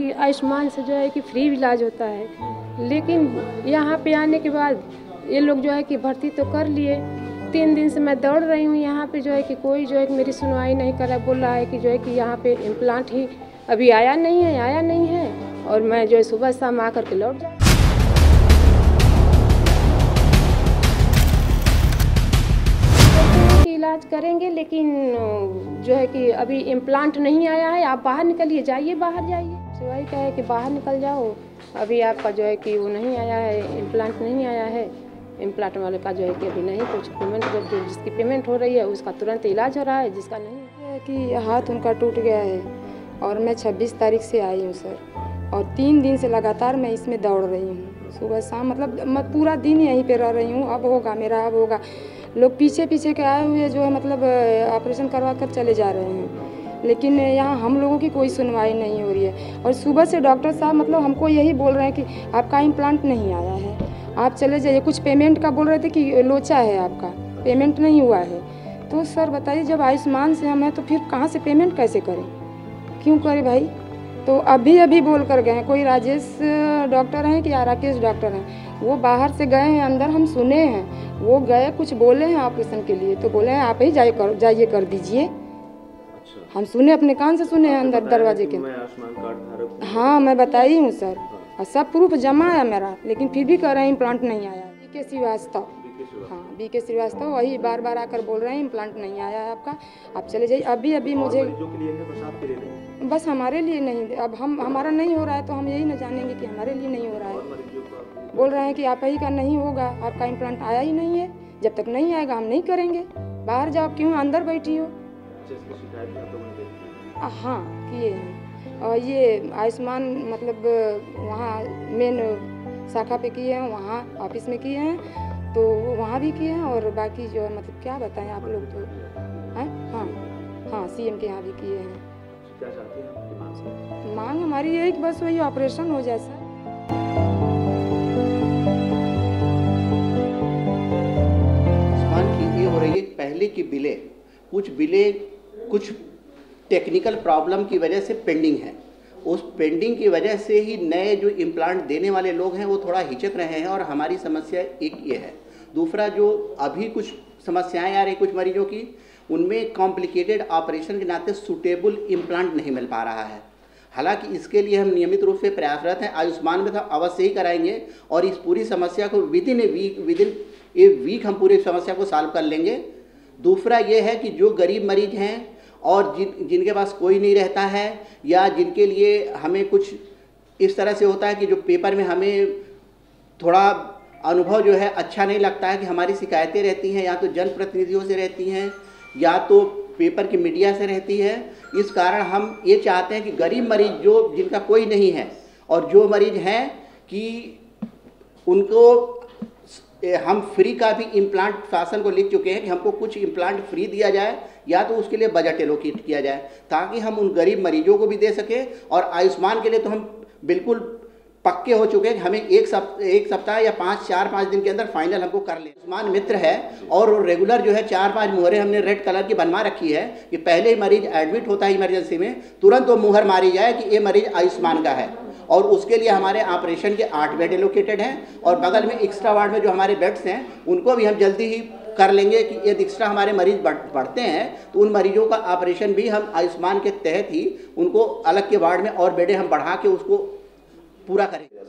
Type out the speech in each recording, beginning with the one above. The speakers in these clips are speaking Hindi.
कि आयुष्मान से जो है कि फ्री इलाज होता है, लेकिन यहाँ पे आने के बाद ये लोग जो है कि भर्ती तो कर लिए। 3 दिन से मैं दौड़ रही हूँ यहाँ पे, जो है कि कोई जो है कि मेरी सुनवाई नहीं कर रहा, बोल रहा है कि जो है कि यहाँ पे इम्प्लांट ही अभी आया नहीं है और मैं जो है सुबह शाम आकर के लौट जाऊँ। इलाज करेंगे, लेकिन जो है कि अभी इम्प्लांट नहीं आया है, आप बाहर निकलिए, जाइए बाहर जाइए। सिवाय क्या है कि बाहर निकल जाओ, अभी आपका जो है कि वो नहीं आया है, इम्प्लांट नहीं आया है। इम्प्लांट वाले का जो है कि अभी नहीं कुछ पेमेंट, जिसकी पेमेंट हो रही है उसका तुरंत इलाज हो रहा है, जिसका नहीं है कि हाथ उनका टूट गया है। और मैं 26 तारीख से आई हूँ सर, और 3 दिन से लगातार मैं इसमें दौड़ रही हूँ, सुबह शाम, मतलब मैं पूरा दिन यहीं पे रह रही हूँ। अब होगा मेरा, अब होगा। लोग पीछे पीछे के आए हुए जो है मतलब ऑपरेशन करवा कर चले जा रहे हैं, लेकिन यहाँ हम लोगों की कोई सुनवाई नहीं हो रही है। और सुबह से डॉक्टर साहब मतलब हमको यही बोल रहे हैं कि आपका इम्प्लांट नहीं आया है, आप चले जाइए। कुछ पेमेंट का बोल रहे थे कि लोचा है आपका, पेमेंट नहीं हुआ है। तो सर बताइए, जब आयुष्मान से हम हैं तो फिर कहाँ से पेमेंट कैसे करें, क्यों करें भाई? तो अभी बोल कर गए हैं, कोई राजेश डॉक्टर हैं कि राकेश डॉक्टर हैं, वो बाहर से गए हैं, अंदर हम सुने हैं, वो गए कुछ बोले हैं ऑपरेशन के लिए, तो बोले हैं आप ही जाइए कर दीजिए। अच्छा। हम सुने, अपने कान से सुने हैं अंदर दरवाजे के। मैं आयुष्मान कार्ड धारक हूं। हाँ, मैं बताई हूँ सर, और सब प्रूफ जमा है मेरा, लेकिन फिर भी कह रहे हैं इम्प्लांट नहीं आया। बीके श्रीवास्तव, हाँ बीके श्रीवास्तव वही बार आकर बोल रहे हैं इम्प्लांट नहीं आया है आपका, आप चले जाइए। अभी मुझे बस हमारे लिए नहीं, अब हमारा नहीं हो रहा है तो हम यही ना जानेंगे कि हमारे लिए नहीं हो रहा है। बोल रहे हैं कि आप ही का नहीं होगा, आपका इम्प्लांट आया ही नहीं है, जब तक नहीं आएगा हम नहीं करेंगे। बाहर जाओ, क्यों अंदर बैठी हो? हाँ किए हैं, और ये आयुष्मान मतलब वहाँ मेन शाखा पे किए हैं, वहाँ ऑफिस में किए हैं, तो वहाँ भी किए हैं। और बाकी जो है मतलब क्या बताएं आप लोग तो हैं। हाँ CM के यहाँ भी किए हैं। क्या चाहते हैं? मांग हमारी यही कि बस वही ऑपरेशन हो जाए सर। ये हो रही है, पहले की बिलें कुछ टेक्निकल प्रॉब्लम की वजह से पेंडिंग है। उस पेंडिंग की वजह से ही नए जो इम्प्लांट देने वाले लोग हैं वो थोड़ा हिचक रहे हैं, और हमारी समस्या एक ये है। दूसरा, जो अभी कुछ समस्याएं आ रही कुछ मरीजों की, उनमें कॉम्प्लिकेटेड ऑपरेशन के नाते सूटेबल इम्प्लांट नहीं मिल पा रहा है। हालांकि इसके लिए हम नियमित रूप से प्रयासरत हैं, आयुष्मान में तो अवश्य ही कराएंगे, और इस पूरी समस्या को विदिन ए वीक हम पूरी समस्या को सॉल्व कर लेंगे। दूसरा ये है कि जो गरीब मरीज हैं और जिनके पास कोई नहीं रहता है, या जिनके लिए हमें कुछ इस तरह से होता है कि जो पेपर में हमें थोड़ा अनुभव जो है अच्छा नहीं लगता है, कि हमारी शिकायतें रहती हैं या तो जनप्रतिनिधियों से रहती हैं या तो पेपर की मीडिया से रहती है। इस कारण हम ये चाहते हैं कि गरीब मरीज जिनका कोई नहीं है, और जो मरीज हैं कि उनको हम फ्री का भी इम्प्लांट शासन को लिख चुके हैं कि हमको कुछ इम्प्लांट फ्री दिया जाए, या तो उसके लिए बजट एलोकेट किया जाए, ताकि हम उन गरीब मरीजों को भी दे सकें। और आयुष्मान के लिए तो हम बिल्कुल पक्के हो चुके हैं कि हमें एक सप्ताह या 4-5 दिन के अंदर फाइनल हमको कर ले। आयुष्मान मित्र है, और रेगुलर जो है 4-5 मुहरें हमने रेड कलर की बनवा रखी है कि पहले ही मरीज एडमिट होता है इमरजेंसी में, तुरंत वो मुहर मारी जाए कि ये मरीज आयुष्मान का है। और उसके लिए हमारे ऑपरेशन के 8 बेड एलोकेटेड हैं, और बगल में एक्स्ट्रा वार्ड में जो हमारे बेड्स हैं उनको भी हम जल्दी ही कर लेंगे कि यदि एक्स्ट्रा हमारे मरीज बढ़ते हैं तो उन मरीजों का ऑपरेशन भी हम आयुष्मान के तहत ही उनको अलग के वार्ड में और बेडें हम बढ़ा के उसको पूरा करेंगे।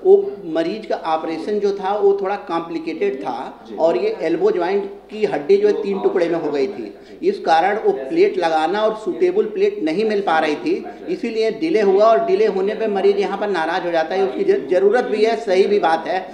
वो मरीज का ऑपरेशन जो था वो थोड़ा कॉम्प्लिकेटेड था, और ये एल्बो जॉइंट की हड्डी जो है 3 टुकड़े में हो गई थी। इस कारण वो प्लेट लगाना और सूटेबल प्लेट नहीं मिल पा रही थी, इसीलिए डिले हुआ, और डिले होने पे मरीज यहाँ पर नाराज़ हो जाता है। उसकी ज़रूरत भी है, सही भी बात है,